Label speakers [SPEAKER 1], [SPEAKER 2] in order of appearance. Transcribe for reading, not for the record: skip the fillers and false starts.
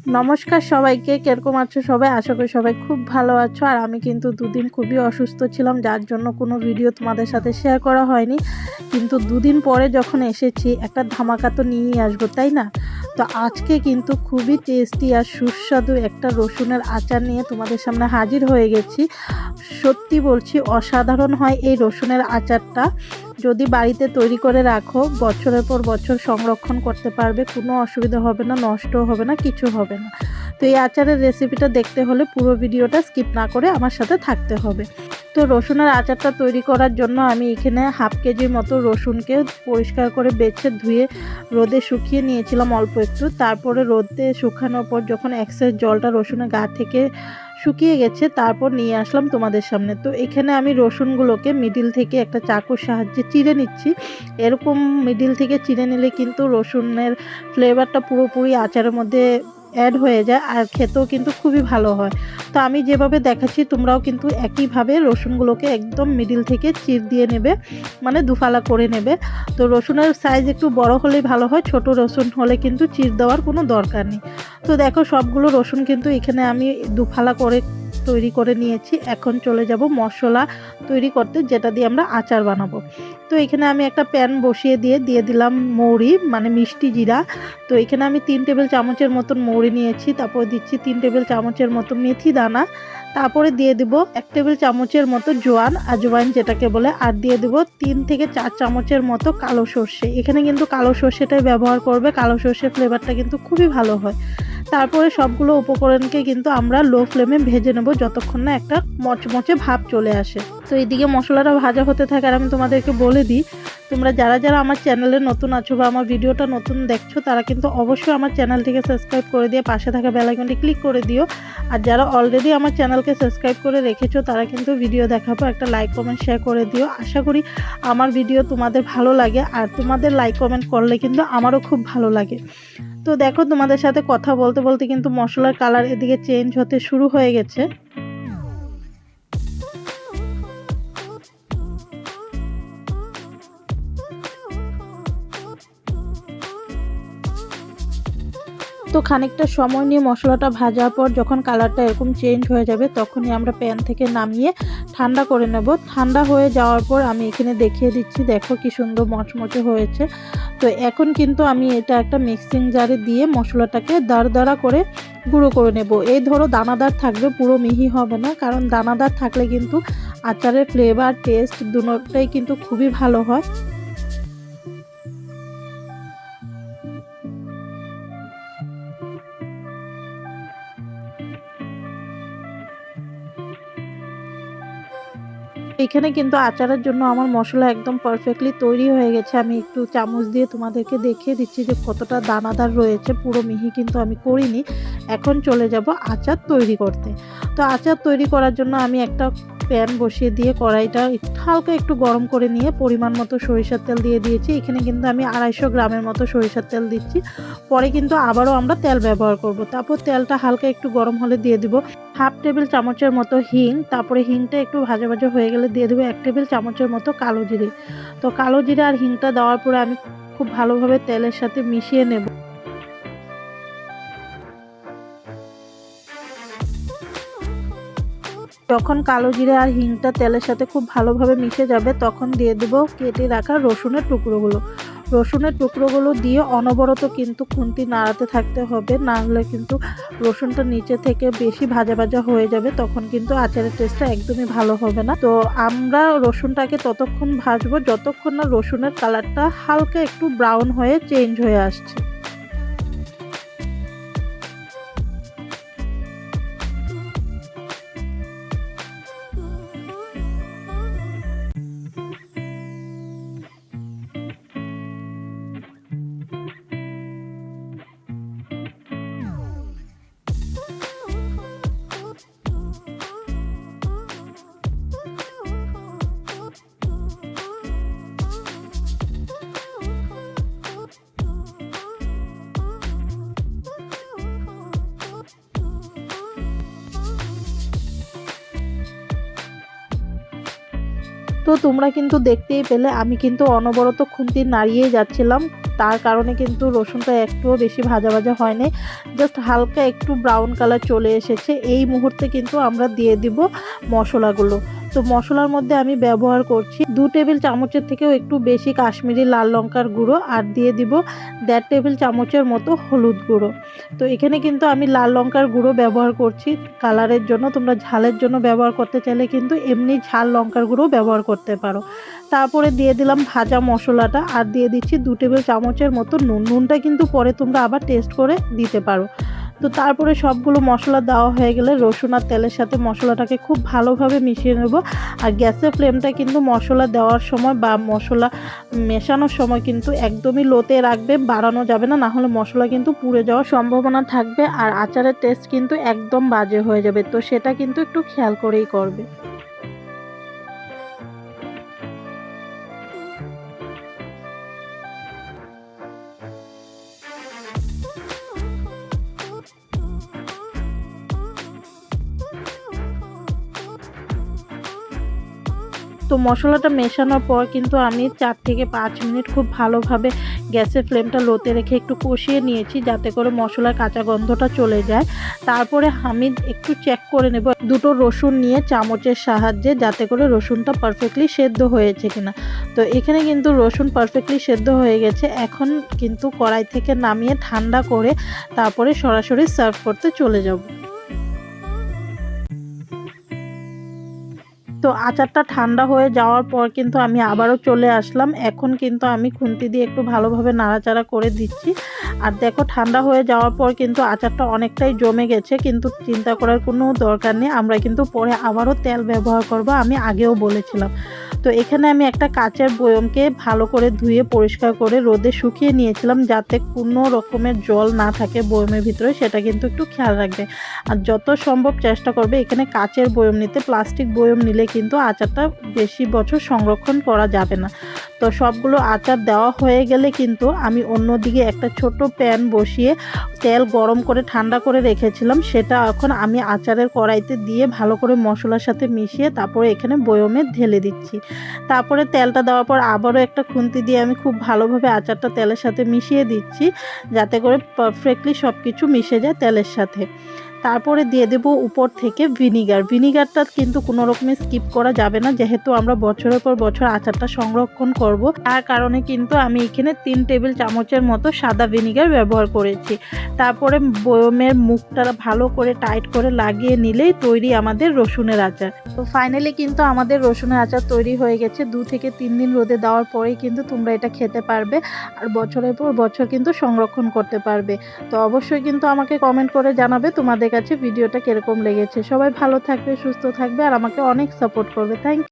[SPEAKER 1] নমস্কার সবাইকে, কিরকম আছো সবাই? আশা করি সবাই খুব ভালো আছো। আর আমি কিন্তু দুদিন খুবই অসুস্থ ছিলাম, যার জন্য কোনো ভিডিও তোমাদের সাথে শেয়ার করা হয়নি। কিন্তু দুদিন পরে যখন এসেছি, একটা ধামাকা তো নিয়েই আসবো, তাই না? তো আজকে কিন্তু খুবই টেস্টি আর সুস্বাদু একটা রসুনের আচার নিয়ে তোমাদের সামনে হাজির হয়ে গেছি। সত্যি বলছি, অসাধারণ হয় এই রসুনের আচারটা। যদি বাড়িতে তৈরি করে রাখো, বছরের পর বছর সংরক্ষণ করতে পারবে, কোনো অসুবিধা হবে না, নষ্টও হবে না, কিছু হবে না। তো এই আচারের রেসিপিটা দেখতে হলে পুরো ভিডিওটা স্কিপ না করে আমার সাথে থাকতে হবে। তো রসুনের আচারটা তৈরি করার জন্য আমি এখানে হাফ কেজির মতো রসুনকে পরিষ্কার করে বেছে ধুয়ে রোদে শুকিয়ে নিয়েছিলাম অল্প একটু। তারপরে রোদে শুকানোর পর যখন এক্সেস জলটা রসুনের গা থেকে শুকিয়ে গেছে, তারপর নিয়ে আসলাম তোমাদের সামনে। তো এখানে আমি রসুনগুলোকে মিডিল থেকে একটা চাকুর সাহায্যে চিড়ে নিচ্ছি। এরকম মিডিল থেকে চিড়ে নিলে কিন্তু রসুনের ফ্লেভারটা পুরোপুরি আচারের মধ্যে অ্যাড হয়ে যায়, আর খেতেও কিন্তু খুবই ভালো হয়। তো আমি যেভাবে দেখাচ্ছি তোমরাও কিন্তু একইভাবে রসুনগুলোকে একদম মিডিল থেকে চির দিয়ে নেবে, মানে দুফালা করে নেবে। তো রসুনের সাইজ একটু বড় হলেই ভালো হয়, ছোট রসুন হলে কিন্তু চির দেওয়ার কোনো দরকার নেই। তো দেখো, সবগুলো রসুন কিন্তু এখানে আমি দুফালা করে তৈরি করে নিয়েছি। এখন চলে যাব মশলা তৈরি করতে, যেটা দিয়ে আমরা আচার বানাবো। তো এখানে আমি একটা প্যান বসিয়ে দিয়ে দিলাম মৌরি, মানে মিষ্টি জিরা। তো এখানে আমি 3 টেবিল চামচের মতন মৌরি নিয়েছি। তারপর দিচ্ছি 3 টেবিল চামচের মতো মেথি দানা। তারপরে দিয়ে দিব 1 টেবিল চামচের মতো আজওয়াইন যেটাকে বলে। আর দিয়ে দিব 3 থেকে 4 চামচের মতো কালো সর্ষে। এখানে কিন্তু কালো সর্ষেটাই ব্যবহার করবে, কালো সর্ষের ফ্লেভারটা কিন্তু খুবই ভালো হয়। তারপরে সবগুলো উপকরণকে কিন্তু আমরা লো ফ্লেমে ভেজে নেব, যতক্ষণ না একটা মচমচে ভাব চলে আসে। তো এইদিকে মশলাটা ভাজা হতে থাকে, আর আমি তোমাদেরকে বলে দিই, তোমরা যারা যারা আমার চ্যানেলে নতুন আছো বা আমার ভিডিওটা নতুন দেখছো, তারা কিন্তু অবশ্যই আমার চ্যানেলটিকে সাবস্ক্রাইব করে দিয়ে পাশে থাকা বেল আইকনটি ক্লিক করে দিও। আর যারা অলরেডি আমার চ্যানেলকে সাবস্ক্রাইব করে রেখেছো, তারা কিন্তু ভিডিও দেখার পর একটা লাইক কমেন্ট শেয়ার করে দিও। আশা করি আমার ভিডিও তোমাদের ভালো লাগে, আর তোমাদের লাইক কমেন্ট করলে কিন্তু আমারও খুব ভালো লাগে। তো দেখো, তোমাদের সাথে কথা বলতে বলতে কিন্তু মশলার কালার এদিকে চেঞ্জ হতে শুরু হয়ে গেছে। তো খানিকটা সময় নিয়ে মশলাটা ভাজার পর যখন কালারটা এরকম চেঞ্জ হয়ে যাবে, তখনই আমরা প্যান থেকে নামিয়ে ঠান্ডা করে নেব। ঠান্ডা হয়ে যাওয়ার পর আমি এখানে দেখিয়ে দিচ্ছি, দেখো কি সুন্দর মচমচে হয়েছে। তো এখন কিন্তু আমি এটা একটা মিক্সিং জারে দিয়ে মশলাটাকে দাঁড়া করে গুঁড়ো করে নেব। এই ধরো দানাদার থাকবে, পুরো মিহি হবে না, কারণ দানাদার থাকলে কিন্তু আচারের ফ্লেভার টেস্ট দুটোটাই কিন্তু খুবই ভালো হয়। এখানে কিন্তু আচারের জন্য আমার মশলা একদম পারফেক্টলি তৈরি হয়ে গেছে। আমি একটু চামচ দিয়ে তোমাদেরকে দেখিয়ে দিচ্ছি যে কতটা দানাদার রয়েছে, পুরো মিহি কিন্তু আমি করিনি। এখন চলে যাব আচার তৈরি করতে। তো আচার তৈরি করার জন্য আমি একটা প্যান বসিয়ে দিয়ে কড়াইটা হালকা একটু গরম করে নিয়ে পরিমাণ মতো সরিষার তেল দিয়ে দিয়েছি। এখানে কিন্তু আমি 250 গ্রামের মতো সরিষার তেল দিচ্ছি। পরে কিন্তু আবারও আমরা তেল ব্যবহার করব। তারপর তেলটা হালকা একটু গরম হলে দিয়ে দিব হাফ টেবিল চামচের মতো হিং। তারপরে হিংটা একটু ভাজা ভাজা হয়ে গেলে দিয়ে দেবো 1 টেবিল চামচের মতো কালো জিরে। তো কালো জিরে আর হিংটা দেওয়ার পরে আমি খুব ভালোভাবে তেলের সাথে মিশিয়ে নেব। যখন কালো জিরে আর হিংটা তেলের সাথে খুব ভালোভাবে মিশে যাবে, তখন দিয়ে দেবো কেটে রাখা রসুনের টুকরোগুলো। রসুনের টুকরোগুলো দিয়ে অনবরত কিন্তু খুন্তি নাড়াতে থাকতে হবে, না হলে কিন্তু রসুনটা নিচে থেকে বেশি ভাজা ভাজা হয়ে যাবে, তখন কিন্তু আচারের টেস্টটা একদমই ভালো হবে না। তো আমরা রসুনটাকে ততক্ষণ ভাজবো যতক্ষণ না রসুনের কালারটা হালকা একটু ব্রাউন হয়ে চেঞ্জ হয়ে আসছে। তো তোমরা কিন্তু দেখতেই পেলে আমি কিন্তু অনবরত খুন্তি নাড়িয়েই যাচ্ছিলাম, তার কারণে কিন্তু রসুনটা একটুও বেশি ভাজা ভাজা হয়নি, জাস্ট হালকা একটু ব্রাউন কালার চলে এসেছে। এই মুহূর্তে কিন্তু আমরা দিয়ে দিব মশলাগুলো। তো মশলার মধ্যে আমি ব্যবহার করছি 2 টেবিল চামচের থেকেও একটু বেশি কাশ্মীরি লাল লঙ্কার গুঁড়ো, আর দিয়ে দিব 1.5 টেবিল চামচের মতো হলুদ গুঁড়ো। তো এখানে কিন্তু আমি লাল লঙ্কার গুঁড়ো ব্যবহার করছি কালারের জন্য, তোমরা ঝালের জন্য ব্যবহার করতে চাইলে কিন্তু এমনি ঝাল লঙ্কার গুঁড়ো ব্যবহার করতে পারো। তারপরে দিয়ে দিলাম ভাজা মশলাটা, আর দিয়ে দিচ্ছি 2 টেবিল চামচের মতো নুন। নুনটা কিন্তু পরে তোমরা আবার টেস্ট করে দিতে পারো। তো তারপরে সবগুলো মশলা দেওয়া হয়ে গেলে রসুন আর তেলের সাথে মশলাটাকে খুব ভালোভাবে মিশিয়ে নেব। আর গ্যাসের ফ্লেমটা কিন্তু মশলা দেওয়ার সময় বা মশলা মেশানোর সময় কিন্তু একদমই লোতে রাখবে, বাড়ানো যাবে না, নাহলে মশলা কিন্তু পুড়ে যাওয়ার সম্ভাবনা থাকবে আর আচারের টেস্ট কিন্তু একদম বাজে হয়ে যাবে। তো সেটা কিন্তু একটু খেয়াল করেই করবে। তো মশলাটা মেশানোর পর কিন্তু আমি 4 থেকে 5 মিনিট খুব ভালোভাবে গ্যাসের ফ্লেমটা লোতে রেখে একটু কষিয়ে নিয়েছি, যাতে করে মশলার কাঁচা গন্ধটা চলে যায়। তারপরে আমি একটু চেক করে নেব দুটো রসুন নিয়ে চামচের সাহায্যে, যাতে করে রসুনটা পারফেক্টলি সেদ্ধ হয়েছে কিনা। তো এখানে কিন্তু রসুন পারফেক্টলি সেদ্ধ হয়ে গেছে। এখন কিন্তু কড়াই থেকে নামিয়ে ঠান্ডা করে তারপরে সরাসরি সার্ভ করতে চলে যাব। তো আচারটা ঠান্ডা হয়ে যাওয়ার পর কিন্তু আমি আবারও চলে আসলাম। এখন কিন্তু আমি খুন্তি দিয়ে একটু ভালোভাবে নাড়াচাড়া করে দিচ্ছি। আর দেখো, ঠান্ডা হয়ে যাওয়ার পর কিন্তু আচারটা অনেকটাই জমে গেছে, কিন্তু চিন্তা করার কোনো দরকার নেই, আমরা কিন্তু পরে আবারও তেল ব্যবহার করব, আমি আগেও বলেছিলাম। তো এখানে আমি একটা কাচের বয়মকে ভালো করে ধুয়ে পরিষ্কার করে রোদে শুকিয়ে নিয়েছিলাম, যাতে কোনো রকমের জল না থাকে বয়মের ভিতরে, সেটা কিন্তু একটু খেয়াল রাখবে। আর যত সম্ভব চেষ্টা করবে এখানে কাচের বয়ম নিতে, প্লাস্টিক বয়ম নিলে কিন্তু আচারটা বেশি বছর সংরক্ষণ করা যাবে না। তো সবগুলো আচার দেওয়া হয়ে গেলে কিন্তু আমি অন্যদিকে একটা ছোট প্যান বসিয়ে তেল গরম করে ঠান্ডা করে রেখেছিলাম, সেটা এখন আমি আচারের কড়াইতে দিয়ে ভালো করে মশলার সাথে মিশিয়ে তারপরে এখানে বয়মে ঢেলে দিচ্ছি। তারপরে তেলটা দেওয়ার পর আবারও একটা খুন্তি দিয়ে আমি খুব ভালোভাবে আচারটা তেলের সাথে মিশিয়ে দিচ্ছি, যাতে করে পারফেক্টলি সব কিছু মিশে যায় তেলের সাথে। তারপরে দিয়ে দেব উপর থেকে ভিনিগার। ভিনিগারটা কিন্তু কোনো রকমের স্কিপ করা যাবে না, যেহেতু আমরা বছরের পর বছর আচারটা সংরক্ষণ করব, তার কারণে কিন্তু আমি এখানে 3 টেবিল চামচের মতো সাদা ভিনিগার ব্যবহার করেছি। তারপরে বয়মের মুখটা ভালো করে টাইট করে লাগিয়ে নিলেই তৈরি আমাদের রসুনের আচার। তো ফাইনালি কিন্তু আমাদের রসুনের আচার তৈরি হয়ে গেছে। 2 থেকে 3 দিন রোদে দেওয়ার পরেই কিন্তু তোমরা এটা খেতে পারবে, আর বছরের পর বছর কিন্তু সংরক্ষণ করতে পারবে। তো অবশ্যই কিন্তু আমাকে কমেন্ট করে জানাবে তোমাদের কাছে ভিডিওটা কিরকম লেগেছে। সবাই ভালো থাকবে, সুস্থ থাকবে, আর আমাকে অনেক সাপোর্ট করবে। Thank you.